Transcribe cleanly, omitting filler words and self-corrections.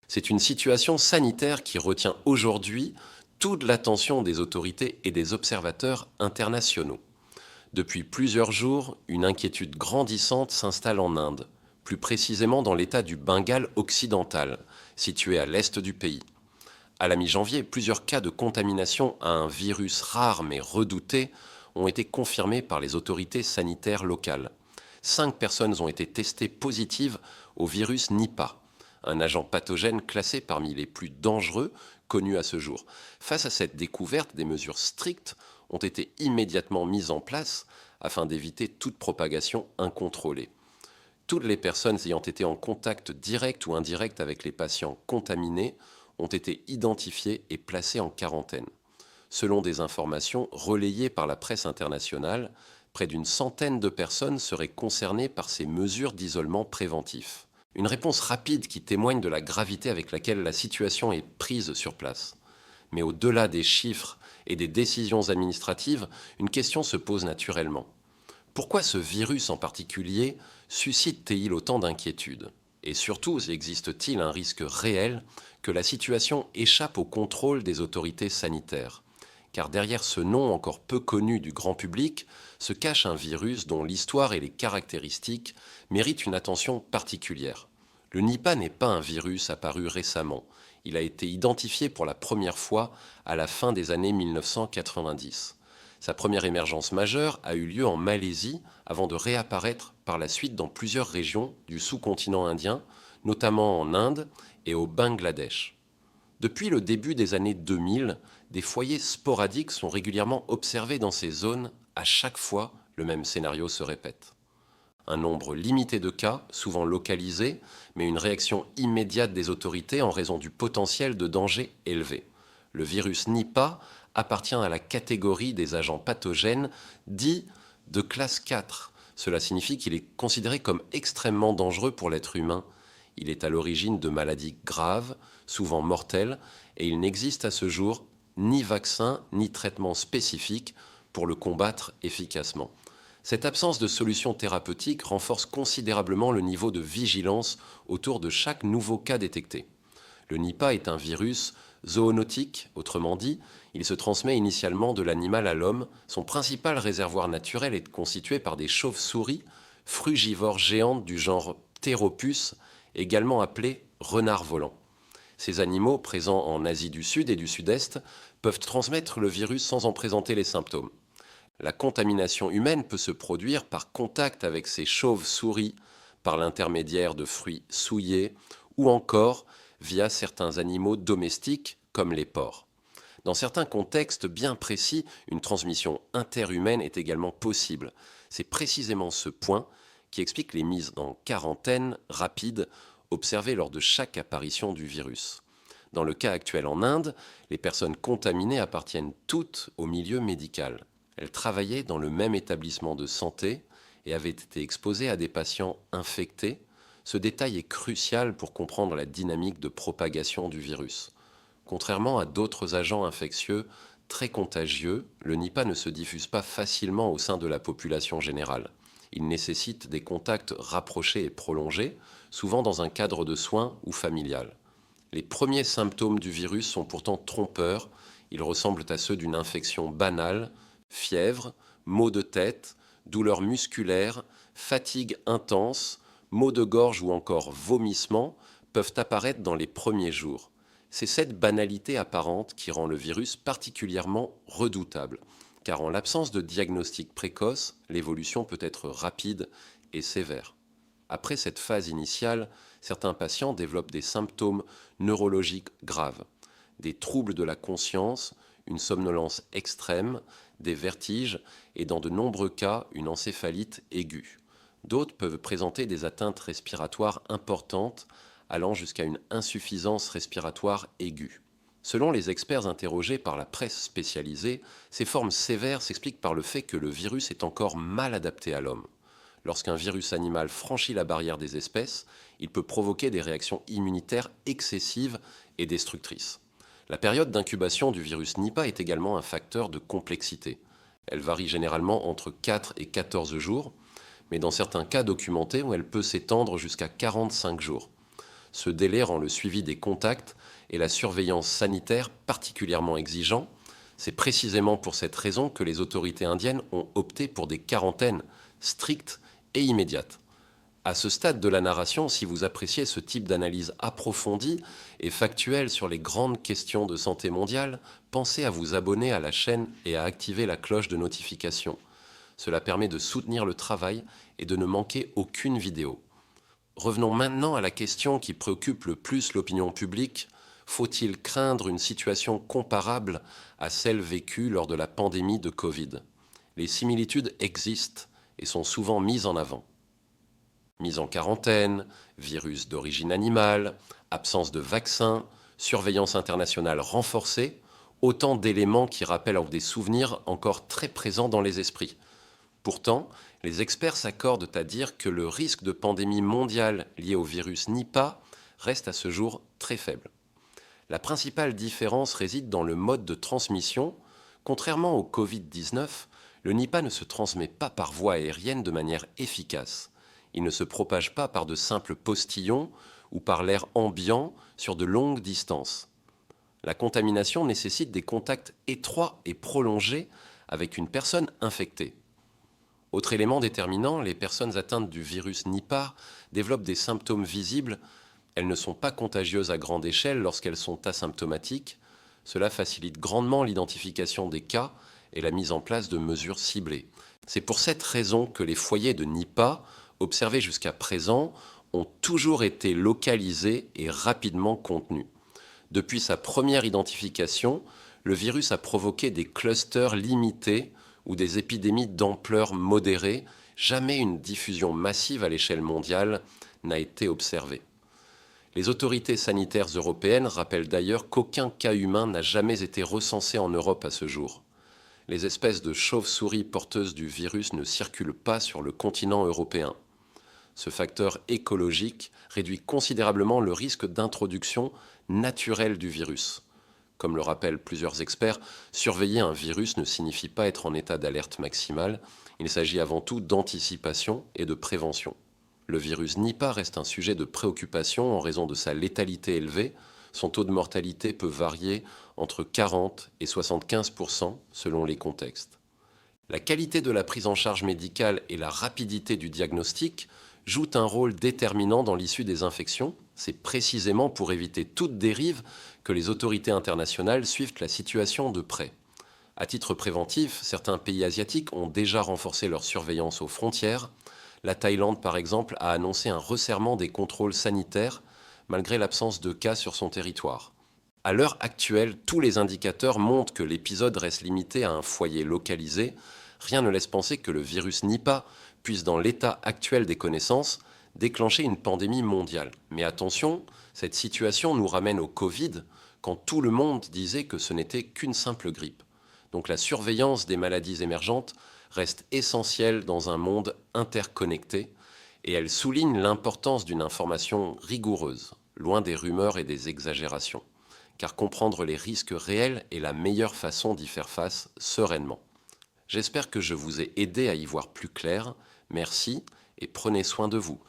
C'est une situation sanitaire qui retient aujourd'hui toute l'attention des autorités et des observateurs internationaux. Depuis plusieurs jours, une inquiétude grandissante s'installe en Inde, plus précisément dans l'état du Bengale occidental, situé à l'est du pays. À la mi-janvier, plusieurs cas de contamination à un virus rare mais redouté ont été confirmés par les autorités sanitaires locales. 5 personnes ont été testées positives au virus Nipah, un agent pathogène classé parmi les plus dangereux connus à ce jour. Face à cette découverte, des mesures strictes ont été immédiatement mises en place afin d'éviter toute propagation incontrôlée. Toutes les personnes ayant été en contact direct ou indirect avec les patients contaminés ont été identifiées et placées en quarantaine. Selon des informations relayées par la presse internationale, près d'une centaine de personnes seraient concernées par ces mesures d'isolement préventif. Une réponse rapide qui témoigne de la gravité avec laquelle la situation est prise sur place. Mais au-delà des chiffres et des décisions administratives, une question se pose naturellement. Pourquoi ce virus en particulier suscite-t-il autant d'inquiétudes? Et surtout, existe-t-il un risque réel que la situation échappe au contrôle des autorités sanitaires? Car derrière ce nom encore peu connu du grand public se cache un virus dont l'histoire et les caractéristiques méritent une attention particulière. Le Nipah n'est pas un virus apparu récemment. Il a été identifié pour la première fois à la fin des années 1990. Sa première émergence majeure a eu lieu en Malaisie avant de réapparaître par la suite dans plusieurs régions du sous-continent indien, notamment en Inde et au Bangladesh. Depuis le début des années 2000, des foyers sporadiques sont régulièrement observés dans ces zones. À chaque fois, le même scénario se répète. Un nombre limité de cas, souvent localisés, mais une réaction immédiate des autorités en raison du potentiel de danger élevé. Le virus Nipah appartient à la catégorie des agents pathogènes dits de classe 4. Cela signifie qu'il est considéré comme extrêmement dangereux pour l'être humain. Il est à l'origine de maladies graves, souvent mortelles, et il n'existe à ce jour ni vaccin ni traitement spécifique pour le combattre efficacement. Cette absence de solution thérapeutique renforce considérablement le niveau de vigilance autour de chaque nouveau cas détecté. Le Nipah est un virus zoonotique, autrement dit, il se transmet initialement de l'animal à l'homme. Son principal réservoir naturel est constitué par des chauves-souris frugivores géantes du genre Pteropus, également appelés renards volants. Ces animaux, présents en Asie du Sud et du Sud-Est, peuvent transmettre le virus sans en présenter les symptômes. La contamination humaine peut se produire par contact avec ces chauves-souris, par l'intermédiaire de fruits souillés ou encore via certains animaux domestiques comme les porcs. Dans certains contextes bien précis, une transmission interhumaine est également possible. C'est précisément ce point qui explique les mises en quarantaine rapides observées lors de chaque apparition du virus. Dans le cas actuel en Inde, les personnes contaminées appartiennent toutes au milieu médical. Elles travaillaient dans le même établissement de santé et avaient été exposées à des patients infectés. Ce détail est crucial pour comprendre la dynamique de propagation du virus. Contrairement à d'autres agents infectieux très contagieux, le Nipah ne se diffuse pas facilement au sein de la population générale. Il nécessite des contacts rapprochés et prolongés, souvent dans un cadre de soins ou familial. Les premiers symptômes du virus sont pourtant trompeurs. Ils ressemblent à ceux d'une infection banale: fièvre, maux de tête, douleurs musculaires, fatigue intense, maux de gorge ou encore vomissements peuvent apparaître dans les premiers jours. C'est cette banalité apparente qui rend le virus particulièrement redoutable, car en l'absence de diagnostic précoce, l'évolution peut être rapide et sévère. Après cette phase initiale, certains patients développent des symptômes neurologiques graves, des troubles de la conscience, une somnolence extrême, des vertiges et dans de nombreux cas une encéphalite aiguë. D'autres peuvent présenter des atteintes respiratoires importantes allant jusqu'à une insuffisance respiratoire aiguë. Selon les experts interrogés par la presse spécialisée, ces formes sévères s'expliquent par le fait que le virus est encore mal adapté à l'homme. Lorsqu'un virus animal franchit la barrière des espèces, il peut provoquer des réactions immunitaires excessives et destructrices. La période d'incubation du virus Nipah est également un facteur de complexité. Elle varie généralement entre 4 et 14 jours, mais dans certains cas documentés, elle peut s'étendre jusqu'à 45 jours. Ce délai rend le suivi des contacts et la surveillance sanitaire particulièrement exigeants. C'est précisément pour cette raison que les autorités indiennes ont opté pour des quarantaines strictes et immédiates. À ce stade de la narration, si vous appréciez ce type d'analyse approfondie et factuelle sur les grandes questions de santé mondiale, pensez à vous abonner à la chaîne et à activer la cloche de notification. Cela permet de soutenir le travail et de ne manquer aucune vidéo. Revenons maintenant à la question qui préoccupe le plus l'opinion publique. Faut-il craindre une situation comparable à celle vécue lors de la pandémie de Covid? Les similitudes existent et sont souvent mises en avant. Mise en quarantaine, virus d'origine animale, absence de vaccin, surveillance internationale renforcée, autant d'éléments qui rappellent des souvenirs encore très présents dans les esprits. Pourtant, les experts s'accordent à dire que le risque de pandémie mondiale lié au virus Nipah reste à ce jour très faible. La principale différence réside dans le mode de transmission. Contrairement au Covid-19, le Nipah ne se transmet pas par voie aérienne de manière efficace. Il ne se propage pas par de simples postillons ou par l'air ambiant sur de longues distances. La contamination nécessite des contacts étroits et prolongés avec une personne infectée. Autre élément déterminant, les personnes atteintes du virus Nipah développent des symptômes visibles. Elles ne sont pas contagieuses à grande échelle lorsqu'elles sont asymptomatiques. Cela facilite grandement l'identification des cas et la mise en place de mesures ciblées. C'est pour cette raison que les foyers de Nipah observés jusqu'à présent ont toujours été localisés et rapidement contenus. Depuis sa première identification, le virus a provoqué des clusters limités ou des épidémies d'ampleur modérée. Jamais une diffusion massive à l'échelle mondiale n'a été observée. Les autorités sanitaires européennes rappellent d'ailleurs qu'aucun cas humain n'a jamais été recensé en Europe à ce jour. Les espèces de chauves-souris porteuses du virus ne circulent pas sur le continent européen. Ce facteur écologique réduit considérablement le risque d'introduction naturelle du virus. Comme le rappellent plusieurs experts, surveiller un virus ne signifie pas être en état d'alerte maximale. Il s'agit avant tout d'anticipation et de prévention. Le virus Nipah reste un sujet de préoccupation en raison de sa létalité élevée. Son taux de mortalité peut varier entre 40 et 75% selon les contextes. La qualité de la prise en charge médicale et la rapidité du diagnostic jouent un rôle déterminant dans l'issue des infections. C'est précisément pour éviter toute dérive que les autorités internationales suivent la situation de près. À titre préventif, certains pays asiatiques ont déjà renforcé leur surveillance aux frontières. La Thaïlande, par exemple, a annoncé un resserrement des contrôles sanitaires malgré l'absence de cas sur son territoire. À l'heure actuelle, tous les indicateurs montrent que l'épisode reste limité à un foyer localisé. Rien ne laisse penser que le virus Nipah puisse, dans l'état actuel des connaissances, déclencher une pandémie mondiale. Mais attention, cette situation nous ramène au Covid, quand tout le monde disait que ce n'était qu'une simple grippe. Donc la surveillance des maladies émergentes reste essentielle dans un monde interconnecté, et elle souligne l'importance d'une information rigoureuse, loin des rumeurs et des exagérations, car comprendre les risques réels est la meilleure façon d'y faire face sereinement. J'espère que je vous ai aidé à y voir plus clair. Merci et prenez soin de vous.